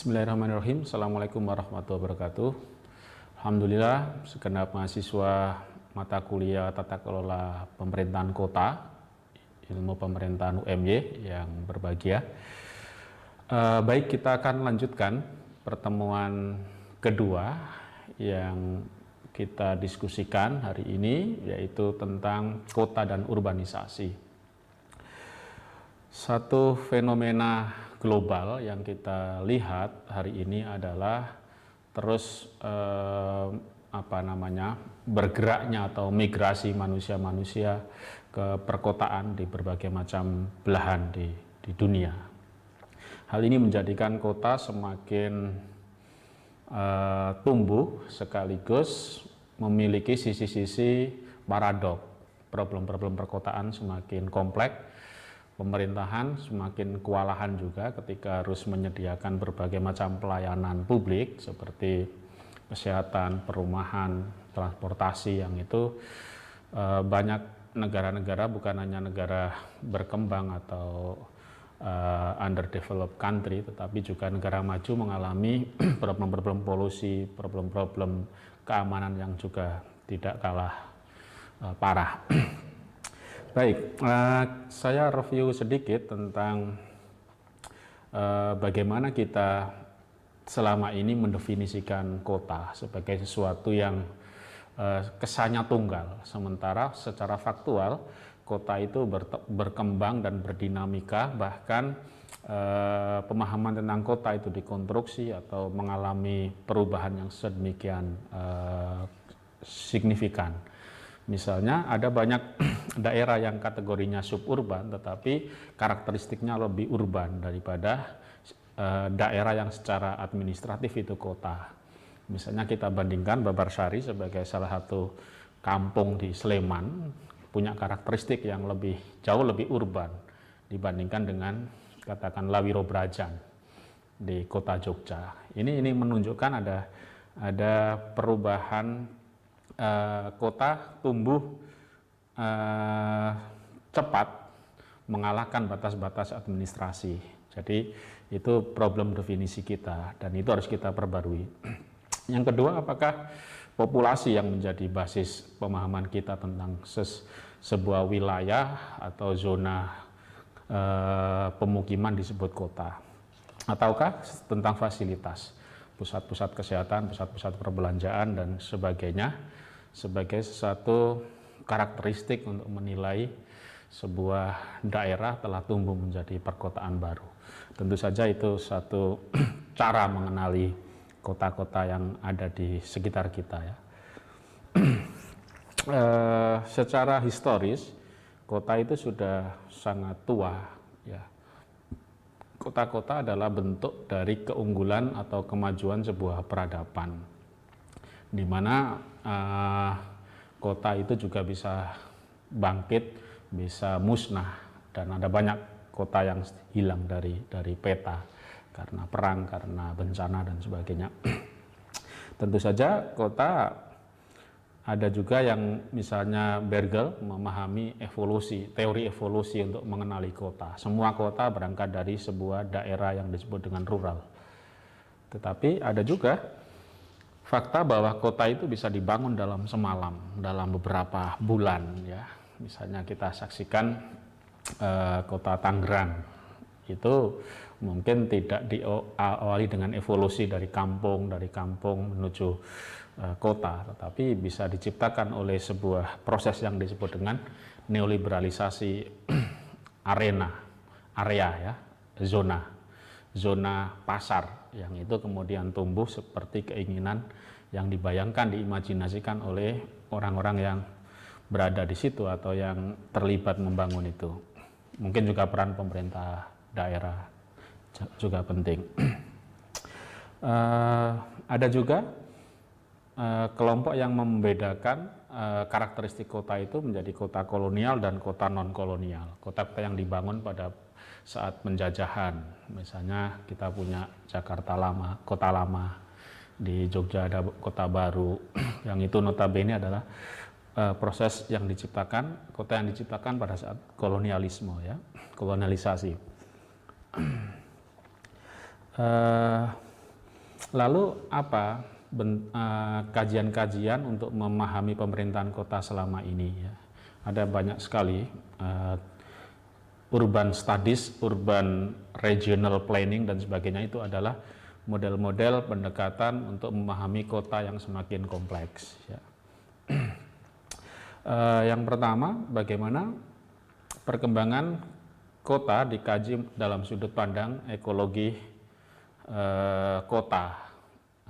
Bismillahirrahmanirrahim. Assalamualaikum warahmatullahi wabarakatuh. Alhamdulillah, segenap mahasiswa mata kuliah Tata Kelola Pemerintahan Kota, Ilmu Pemerintahan UMY yang berbahagia. Baik, kita akan lanjutkan pertemuan kedua yang kita diskusikan hari ini, yaitu tentang kota dan urbanisasi. Satu fenomena global yang kita lihat hari ini adalah terus bergeraknya atau migrasi manusia-manusia ke perkotaan di berbagai macam belahan di dunia. Hal ini menjadikan kota semakin tumbuh sekaligus memiliki sisi-sisi paradok. Problem-problem perkotaan semakin kompleks. Pemerintahan semakin kewalahan juga ketika harus menyediakan berbagai macam pelayanan publik seperti kesehatan, perumahan, transportasi, yang itu banyak negara-negara, bukan hanya negara berkembang atau underdeveloped country, tetapi juga negara maju mengalami problem-problem polusi, problem-problem keamanan yang juga tidak kalah parah. Baik, saya review sedikit tentang bagaimana kita selama ini mendefinisikan kota sebagai sesuatu yang kesannya tunggal, sementara secara faktual kota itu berkembang dan berdinamika, bahkan pemahaman tentang kota itu dikonstruksi atau mengalami perubahan yang sedemikian signifikan. Misalnya ada banyak daerah yang kategorinya suburban tetapi karakteristiknya lebih urban daripada daerah yang secara administratif itu kota. Misalnya kita bandingkan Babarsari sebagai salah satu kampung di Sleman, punya karakteristik yang jauh lebih urban dibandingkan dengan katakanlah Wirobrajan di kota Jogja. Ini menunjukkan ada perubahan. Kota tumbuh cepat mengalahkan batas-batas administrasi. Jadi itu problem definisi kita dan itu harus kita perbarui. Yang kedua, apakah populasi yang menjadi basis pemahaman kita tentang sebuah wilayah atau zona pemukiman disebut kota, ataukah tentang fasilitas, pusat-pusat kesehatan, pusat-pusat perbelanjaan dan sebagainya, sebagai sesuatu karakteristik untuk menilai sebuah daerah telah tumbuh menjadi perkotaan baru. Tentu saja itu satu cara mengenali kota-kota yang ada di sekitar kita, ya. Secara historis kota itu sudah sangat tua, ya. Kota-kota adalah bentuk dari keunggulan atau kemajuan sebuah peradaban, di mana kota itu juga bisa bangkit, bisa musnah, dan ada banyak kota yang hilang dari peta karena perang, karena bencana dan sebagainya. Tentu saja kota ada juga yang misalnya Bergel memahami evolusi, teori evolusi untuk mengenali kota. Semua kota berangkat dari sebuah daerah yang disebut dengan rural. Tetapi ada juga fakta bahwa kota itu bisa dibangun dalam semalam, dalam beberapa bulan, ya. Misalnya kita saksikan kota Tangerang, itu mungkin tidak diawali dengan evolusi dari kampung menuju kota, tetapi bisa diciptakan oleh sebuah proses yang disebut dengan neoliberalisasi area, ya, zona pasar, yang itu kemudian tumbuh seperti keinginan yang dibayangkan, diimajinasikan oleh orang-orang yang berada di situ atau yang terlibat membangun itu. Mungkin juga peran pemerintah daerah juga penting. Ada juga kelompok yang membedakan karakteristik kota itu menjadi kota kolonial dan kota non-kolonial. Kota-kota yang dibangun pada saat penjajahan, misalnya kita punya Jakarta Lama, Kota Lama, di Jogja ada Kota Baru, yang itu notabene adalah proses yang diciptakan, kota yang diciptakan pada saat kolonialisme, ya, kolonialisasi. Lalu apa kajian-kajian untuk memahami pemerintahan kota selama ini ya. Ada banyak sekali urban studies, urban regional planning dan sebagainya, itu adalah model-model pendekatan untuk memahami kota yang semakin kompleks ya. Yang pertama, bagaimana perkembangan kota dikaji dalam sudut pandang ekologi kota,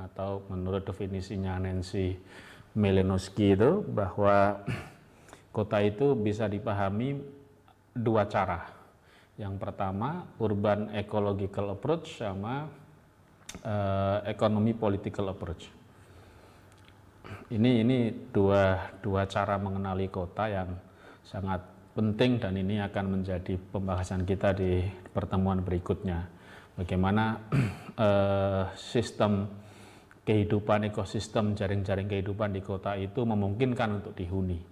atau menurut definisinya Nancy Malinowski itu bahwa kota itu bisa dipahami dua cara. Yang pertama urban ecological approach sama economy political approach. Ini dua cara mengenali kota yang sangat penting, dan ini akan menjadi pembahasan kita di pertemuan berikutnya. Bagaimana sistem kehidupan, ekosistem jaring-jaring kehidupan di kota itu memungkinkan untuk dihuni.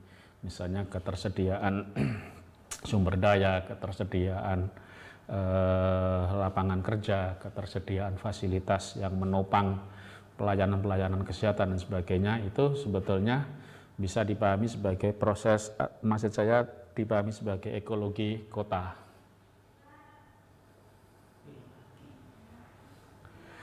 Misalnya ketersediaan sumber daya, ketersediaan lapangan kerja, ketersediaan fasilitas yang menopang pelayanan-pelayanan kesehatan dan sebagainya, itu sebetulnya bisa dipahami sebagai proses, maksud saya dipahami sebagai ekologi kota.